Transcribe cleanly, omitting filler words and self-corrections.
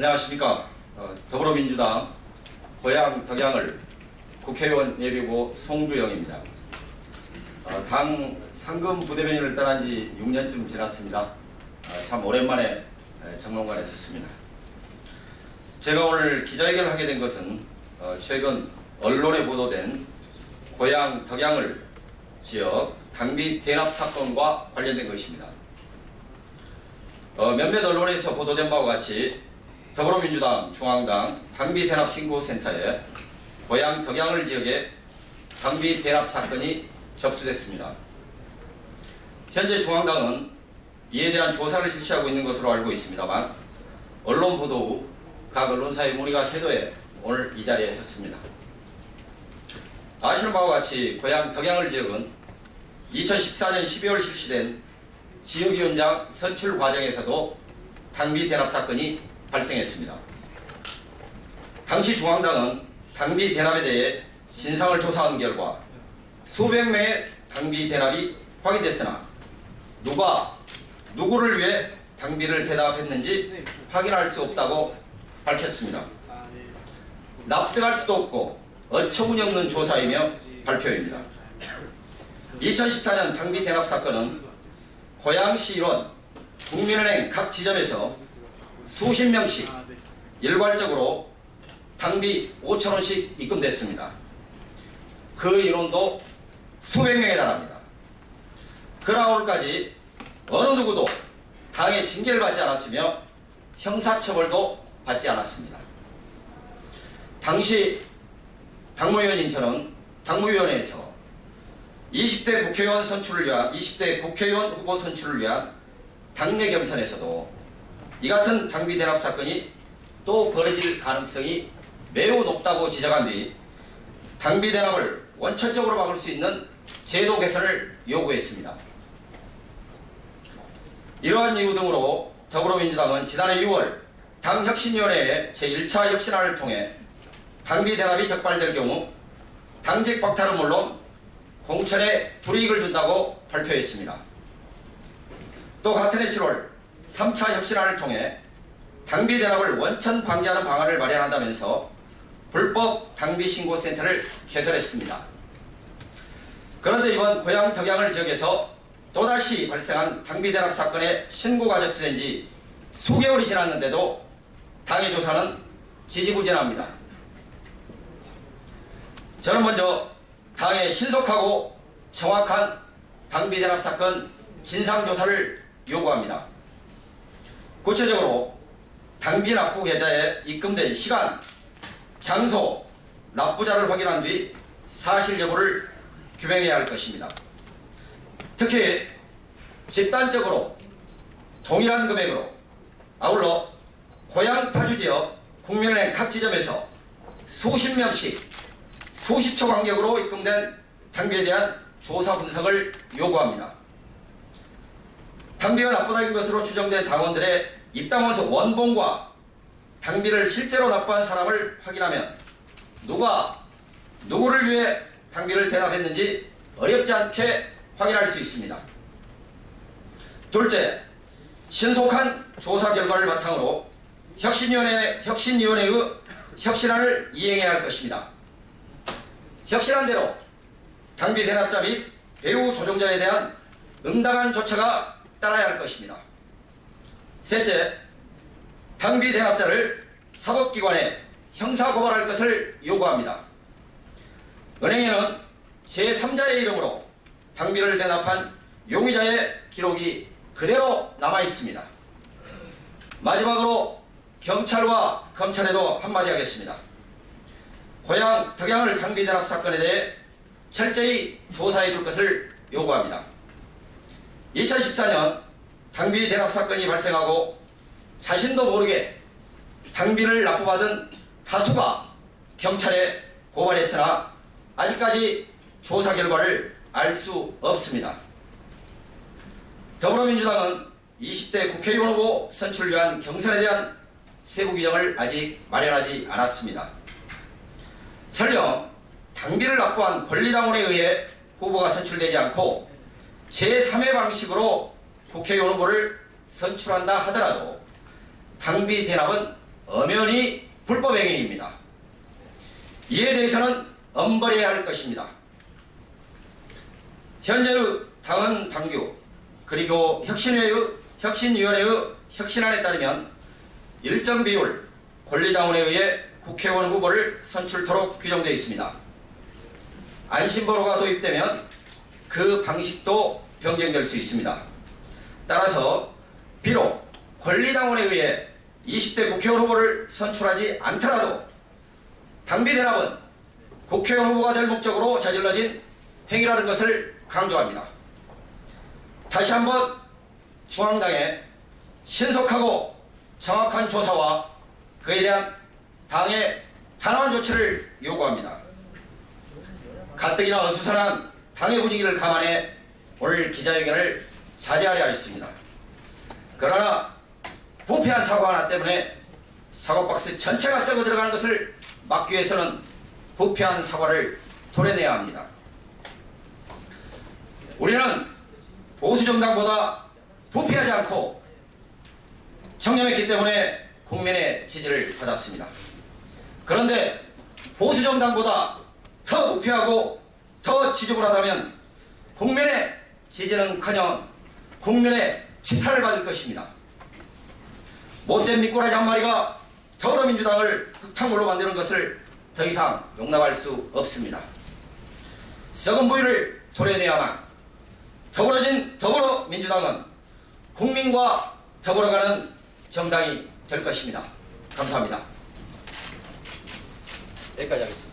안녕하십니까. 더불어민주당 고양 덕양을 국회의원 예비후보 송두영입니다. 당 상금 부대변인을 떠난 지 6년쯤 지났습니다. 참 오랜만에 정론관에 섰습니다. 제가 오늘 기자회견을 하게 된 것은 최근 언론에 보도된 고양 덕양을 지역 당비 대납 사건과 관련된 것입니다. 몇몇 언론에서 보도된 바와 같이 더불어민주당 중앙당 당비 대납 신고센터에 고양 덕양을 지역에 당비 대납 사건이 접수됐습니다. 현재 중앙당은 이에 대한 조사를 실시하고 있는 것으로 알고 있습니다만 언론 보도 후 각 언론사의 문의가 쇄도해 오늘 이 자리에 섰습니다. 아시는 바와 같이 고양 덕양을 지역은 2014년 12월 실시된 지역위원장 선출 과정에서도 당비 대납 사건이 발생했습니다. 당시 중앙당은 당비 대납에 대해 진상을 조사한 결과 수백 명의 당비 대납이 확인됐으나 누가 누구를 위해 당비를 대납했는지 확인할 수 없다고 밝혔습니다. 납득할 수도 없고 어처구니없는 조사이며 발표입니다. 2014년 당비 대납 사건은 고양시 일원 국민은행 각 지점에서 수십 명씩 일괄적으로 당비 5,000원씩 입금됐습니다. 그 인원도 수백 명에 달합니다. 그러나 오늘까지 어느 누구도 당의 징계를 받지 않았으며 형사처벌도 받지 않았습니다. 당시 당무위원인 저는 당무위원회에서 20대 국회의원 선출을 위한 20대 국회의원 후보 선출을 위한 당내 경선에서도 이 같은 당비 대납 사건이 또 벌어질 가능성이 매우 높다고 지적한 뒤 당비 대납을 원천적으로 막을 수 있는 제도 개선을 요구했습니다. 이러한 이유 등으로 더불어민주당은 지난해 6월 당혁신위원회의 제1차 혁신안을 통해 당비 대납이 적발될 경우 당직 박탈은 물론 공천에 불이익을 준다고 발표했습니다. 또 같은 해 7월 3차 혁신안을 통해 당비 대납을 원천 방지하는 방안을 마련한다면서 불법 당비 신고센터를 개설했습니다. 그런데 이번 고양 덕양을 지역에서 또다시 발생한 당비 대납 사건의 신고가 접수된 지 수개월이 지났는데도 당의 조사는 지지부진합니다. 저는 먼저 당의 신속하고 정확한 당비 대납 사건 진상조사를 요구합니다. 구체적으로 당비 납부 계좌에 입금된 시간, 장소, 납부자를 확인한 뒤 사실 여부를 규명해야 할 것입니다. 특히 집단적으로 동일한 금액으로 아울러 고양 파주 지역 국민은행 각 지점에서 수십 명씩 수십 초 간격으로 입금된 당비에 대한 조사 분석을 요구합니다. 당비가 납부된 것으로 추정된 당원들의 입당원서 원본과 당비를 실제로 납부한 사람을 확인하면 누가 누구를 위해 당비를 대납했는지 어렵지 않게 확인할 수 있습니다. 둘째, 신속한 조사 결과를 바탕으로 혁신위원회의 혁신안을 이행해야 할 것입니다. 혁신안대로 당비 대납자 및 배후 조정자에 대한 응당한 조처가 따라야 할 것입니다. 셋째, 당비 대납자를 사법기관에 형사고발할 것을 요구합니다. 은행에는 제3자의 이름으로 당비를 대납한 용의자의 기록이 그대로 남아 있습니다. 마지막으로 경찰과 검찰에도 한마디 하겠습니다. 고양 덕양을 당비 대납 사건에 대해 철저히 조사해 줄 것을 요구합니다. 2014년 당비 대납 사건이 발생하고 자신도 모르게 당비를 납부받은 다수가 경찰에 고발했으나 아직까지 조사 결과를 알 수 없습니다. 더불어민주당은 20대 국회의원 후보 선출을 위한 경선에 대한 세부 규정을 아직 마련하지 않았습니다. 설령 당비를 납부한 권리당원에 의해 후보가 선출되지 않고 제3의 방식으로 국회의원 후보를 선출한다 하더라도 당비 대납은 엄연히 불법 행위입니다. 이에 대해서는 엄벌해야 할 것입니다. 현재의 당헌 당규 그리고 혁신위원회의 혁신안에 따르면 일정 비율 권리당원에 의해 국회의원 후보를 선출토록 규정되어 있습니다. 안심번호가 도입되면 그 방식도 변경될 수 있습니다. 따라서 비록 권리당원에 의해 20대 국회의원 후보를 선출하지 않더라도 당비 대납은 국회의원 후보가 될 목적으로 저질러진 행위라는 것을 강조합니다. 다시 한번 중앙당에 신속하고 정확한 조사와 그에 대한 당의 단호한 조치를 요구합니다. 가뜩이나 어수선한 당의 분위기를 감안해 오늘 기자회견을 자제하려 했습니다. 그러나 부패한 사고 하나 때문에 사고박스 전체가 썩어 들어가는 것을 막기 위해서는 부패한 사과를 토해내야 합니다. 우리는 보수정당보다 부패하지 않고 청렴했기 때문에 국민의 지지를 받았습니다. 그런데 보수정당보다 더 부패하고 더 지저분하다면 국민의 지지는커녕 국민의 지탄을 받을 것입니다. 못된 미꾸라지 한 마리가 더불어민주당을 흙탕물로 만드는 것을 더 이상 용납할 수 없습니다. 썩은 부위를 토해내야만 더불어진 더불어민주당은 국민과 더불어가는 정당이 될 것입니다. 감사합니다. 여기까지 하겠습니다.